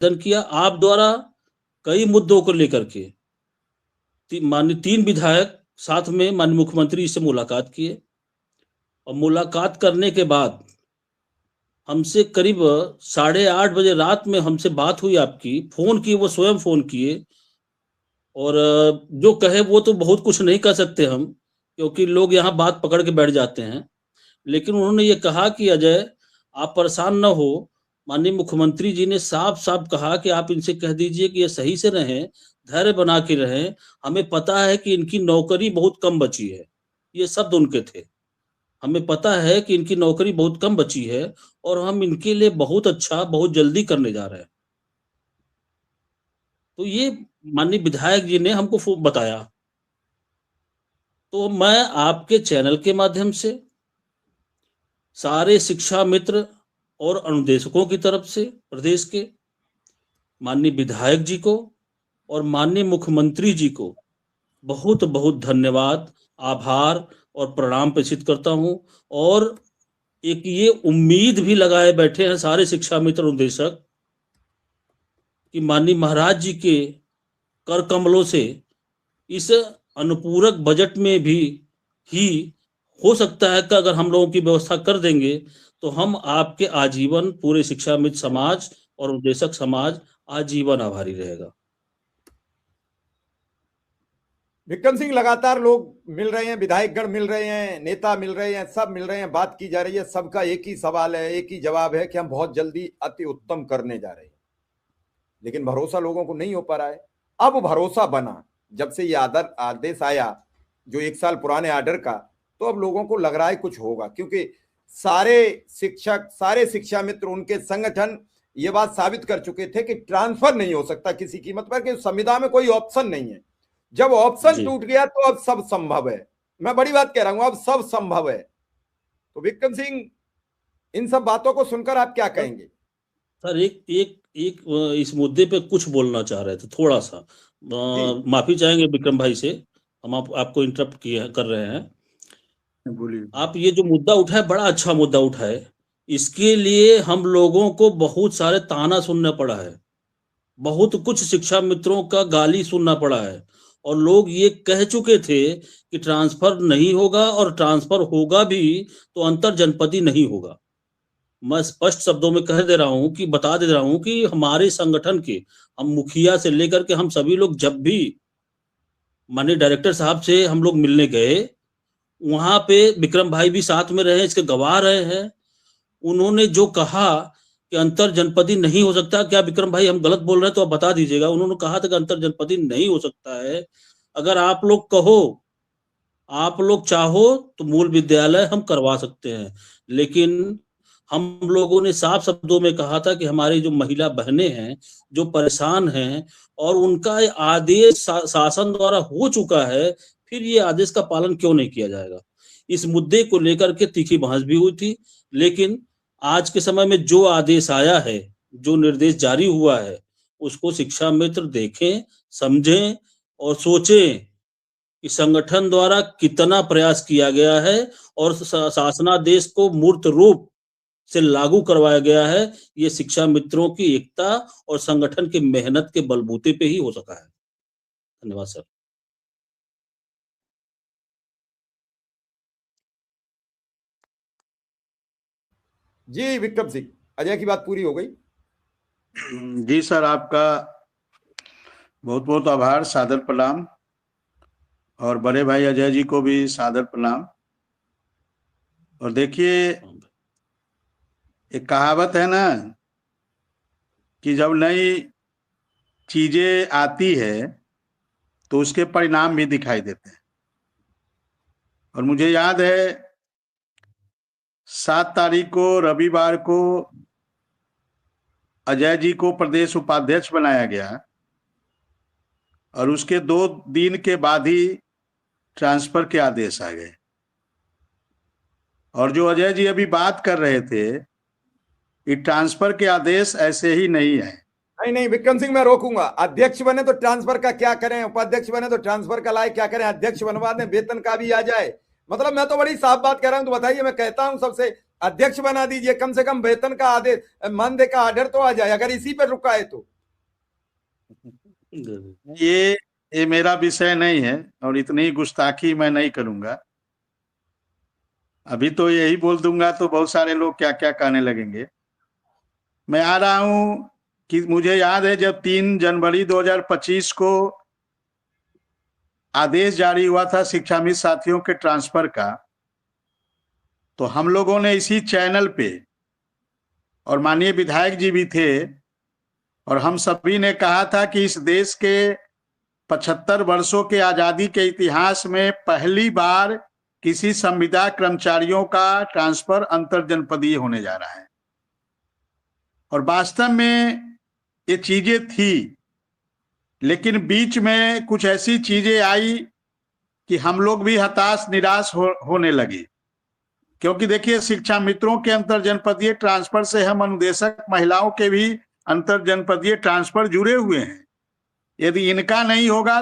किया आप द्वारा कई मुद्दों को लेकर के। माननीय 3 विधायक साथ में माननीय मुख्यमंत्री से मुलाकात किए और मुलाकात करने के बाद हमसे करीब 8:30 बजे रात में हमसे बात हुई आपकी, फ़ोन की, वो स्वयं फ़ोन किए और जो कहे वो तो बहुत कुछ नहीं कह सकते हम, क्योंकि लोग यहाँ बात पकड़ के बैठ जाते हैं। लेकिन उन्होंने ये कहा कि अजय आप परेशान ना हो, माननीय मुख्यमंत्री जी ने साफ-साफ कहा कि आप इनसे कह दीजिए कि ये सही से रहें, धैर्य बना के रहें, हमें पता है कि इनकी नौकरी बहुत कम बची है। ये शब्द उनके थे। हमें पता है कि इनकी नौकरी बहुत कम बची है और हम इनके लिए बहुत अच्छा, बहुत जल्दी करने जा रहे हैं। तो ये माननीय विधायक जी ने हमको बताया। तो मैं आपके चैनल के माध्यम से सारे शिक्षा मित्र और अनुदेशकों की तरफ से प्रदेश के माननीय विधायक जी को और माननीय मुख्यमंत्री जी को बहुत-बहुत धन्यवाद, आभार और प्रणाम प्रेषित करता हूं और एक ये उम्मीद भी लगाए बैठे हैं सारे शिक्षा मित्र अनुदेशक कि माननीय महाराज जी के कर कमलों से इस अनुपूरक बजट में भी ही हो सकता है कि अगर हम लोगों की व्यवस्था कर देंगे तो हम आपके आजीवन पूरे शिक्षा मित्र समाज और उपदेशक समाज आजीवन आभारी रहेगा। विक्रम सिंह, लगातार लोग मिल रहे हैं, विधायकगण मिल रहे हैं, नेता मिल रहे हैं, सब मिल रहे हैं, बात की जा रही है, सबका एक ही सवाल है, एक ही जवाब है कि हम बहुत जल्दी अति उत्तम करने जा रहे हैं, लेकिन भरोसा लोगों को नहीं हो पा रहा है। अब भरोसा बना जब से ये आदेश आया जो 1 साल पुराने आर्डर का, तो अब लोगों को लग रहा है कुछ होगा, क्योंकि सारे शिक्षक, सारे शिक्षा मित्र, उनके संगठन ये बात साबित कर चुके थे कि ट्रांसफर नहीं हो सकता किसी कीमत पर, कि संविदा में कोई ऑप्शन नहीं है। जब ऑप्शन टूट गया तो अब सब संभव है। मैं बड़ी बात कह रहा हूं, अब सब संभव है। तो विक्रम सिंह, इन सब बातों को सुनकर आप क्या कहेंगे? सर एक इस मुद्दे पे कुछ बोलना चाह रहे थे, थोड़ा सा माफी चाहेंगे विक्रम भाई से, हम आपको इंटरप्ट कर रहे हैं। बोलिए। आप ये जो मुद्दा उठाए बड़ा अच्छा मुद्दा उठाए, इसके लिए हम लोगों को बहुत सारे ताना सुनना पड़ा है, बहुत कुछ शिक्षा मित्रों का गाली सुनना पड़ा है और लोग ये कह चुके थे कि ट्रांसफर नहीं होगा और ट्रांसफर होगा भी तो अंतर जनपदी नहीं होगा। मैं स्पष्ट शब्दों में कह दे रहा हूं कि बता दे रहा हूं कि हमारे संगठन के हम मुखिया से लेकर के हम सभी लोग जब भी माननीय डायरेक्टर साहब से हम लोग मिलने गए, वहां पे विक्रम भाई भी साथ में रहे, इसके गवाह रहे हैं। उन्होंने जो कहा कि अंतर जनपदी नहीं हो सकता, क्या विक्रम भाई हम गलत बोल रहे हैं तो आप बता दीजिएगा। उन्होंने कहा था कि अंतर जनपदी नहीं हो सकता है, अगर आप लोग कहो, आप लोग चाहो तो मूल विद्यालय हम करवा सकते हैं। लेकिन हम लोगों ने साफ शब्दों में कहा था कि हमारी जो महिला बहनें हैं जो परेशान हैं और उनका आदेश शासन द्वारा हो चुका है, फिर ये आदेश का पालन क्यों नहीं किया जाएगा। इस मुद्दे को लेकर के तीखी बहस भी हुई थी, लेकिन आज के समय में जो आदेश आया है, जो निर्देश जारी हुआ है, उसको शिक्षा मित्र देखें, समझें और सोचें कि संगठन द्वारा कितना प्रयास किया गया है और शासनादेश को मूर्त रूप से लागू करवाया गया है। ये शिक्षा मित्रों की एकता और संगठन की मेहनत के बलबूते पे ही हो सका है। धन्यवाद सर। जी विक्रम सिंह, अजय की बात पूरी हो गई? जी सर, आपका बहुत बहुत आभार, सादर प्रणाम, और बड़े भाई अजय जी को भी सादर प्रणाम। और देखिए, एक कहावत है ना कि जब नई चीजें आती है तो उसके परिणाम भी दिखाई देते हैं। और मुझे याद है 7 तारीख को रविवार को अजय जी को प्रदेश उपाध्यक्ष बनाया गया और उसके 2 दिन के बाद ही ट्रांसफर के आदेश आ गए। और जो अजय जी अभी बात कर रहे थे कि ट्रांसफर के आदेश ऐसे ही नहीं है। नहीं विक्रम सिंह, मैं रोकूंगा। अध्यक्ष बने तो ट्रांसफर का क्या करें, उपाध्यक्ष बने तो ट्रांसफर का लाए क्या करें, अध्यक्ष बनवा दें, वेतन का भी आ जाए। मतलब मैं तो बड़ी साफ बात कह रहा हूं, तो बताइए। मैं कहता हूं सबसे, अध्यक्ष बना दीजिए, कम से कम वेतन का आदेश, मानदेय का आर्डर तो आ जाए, अगर इसी पर रुका है तो। ये मेरा विषय नहीं है और इतनी गुस्ताखी मैं नहीं करूंगा। अभी तो यही बोल दूंगा तो बहुत सारे लोग क्या क्या कहने लगेंगे। मैं आ रहा हूं कि मुझे याद है जब 3 जनवरी 2025 को आदेश जारी हुआ था शिक्षा मित्र साथियों के ट्रांसफर का, तो हम लोगों ने इसी चैनल पे, और माननीय विधायक जी भी थे, और हम सभी ने कहा था कि इस देश के 75 वर्षों के आजादी के इतिहास में पहली बार किसी संविदा कर्मचारियों का ट्रांसफर अंतर जनपदीय होने जा रहा है। और वास्तव में ये चीजें थी, लेकिन बीच में कुछ ऐसी चीजें आई कि हम लोग भी हताश निराश होने लगे। क्योंकि देखिए, शिक्षा मित्रों के अंतर जनपदीय ट्रांसफर से हम अनुदेशक महिलाओं के भी अंतर जनपदीय ट्रांसफर जुड़े हुए हैं। यदि इनका नहीं होगा